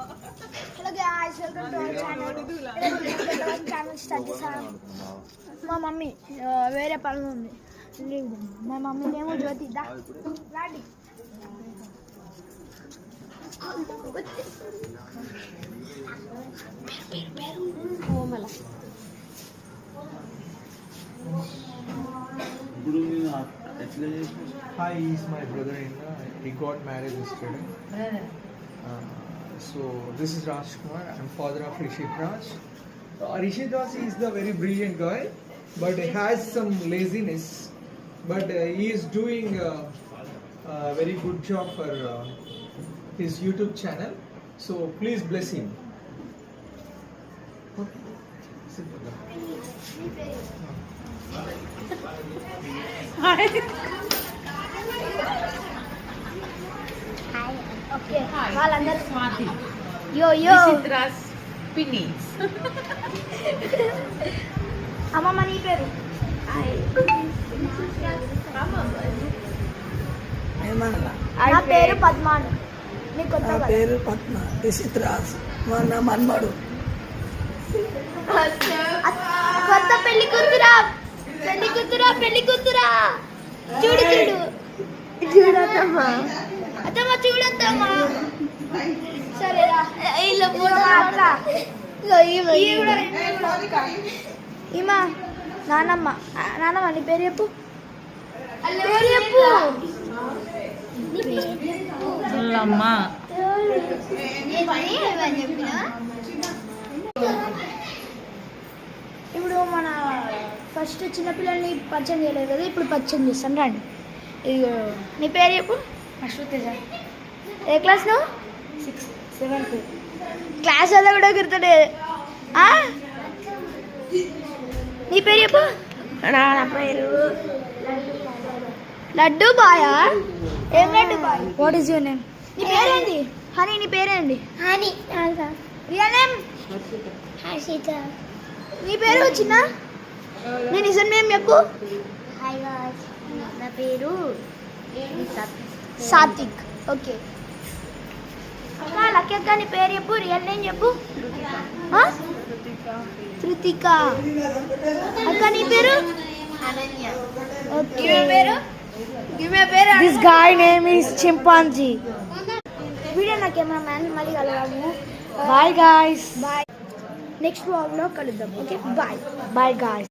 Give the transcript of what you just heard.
Hello guys, welcome to our channel start చేసాం. మా mummy వేరే పనులు ఉంది. మా మమ్మీ ఏమో జ్యోతి రాండి. కోమల. Hi, he's my brother-in-law. He got married yesterday. So this is Raj Kumar. I'm father of Rishit Raj. Rishit Raj is the very brilliant guy, but he has some laziness. But he is doing a very good job for his YouTube channel. So please bless him. Okay. Sit with them. Okay, వాళ్ళందరూ స్వాతి యో యో Ross పిన్ని. అమ్మమ్మ నీ పేరు? నా పేరు పద్మాను. నీ కొత్త పేరు పద్మ. రిషిత్ రాజ్ నా మన్మడు. కొత్త పెళ్లి కూతురా, పెళ్లి కూతురా, పెళ్లి కూతురా. చూడు చూడు చూడమ్మా, అత్తమ్మ చూడద్దమ్మా. సరేరా, ఇలా అక్క ఈమా నానమ్మ. నానమ్మ నీ పేరు చెప్పు, పేరు చెప్పు. ఇప్పుడు మన ఫస్ట్ చిన్నపిల్లల్ని పరిచయం చేయలేదు కదా, ఇప్పుడు పరిచయం చేస్తాను రండి. ఇదిగో నీ పేరు చెప్పు. అశ్వతేజ. ఏ క్లాస్ నువ్వు? 6th 7th class. అలా కూడా గుర్తుండే. నీ పేరు చెప్పు. నా పేరు లడ్డు బాయా? ఏం Laddu boy? What is your name? నీ పేరేంటి? హనీ. నీ పేరేంటి? హనీ. Real name Harshitha. నీ పేరు వచ్చిన? నేను నిజం నేమ్ చెప్పు. నా పేరు సాత్విక్. ఓకే అక్క, లక్కీ అక్క నీ పేరు చెప్పు, రియల్ నేమ్ చెప్పు. కృతిక. అక్క నీ పేరు? Okay. This guy name is chimpanzee. Video నా కెమెరా మ్యాన్. మళ్ళీ కలవాము. Bye guys. బాయ్. నెక్స్ట్ వ్లాగ్లో కలుద్దాం. Okay bye. Bye guys.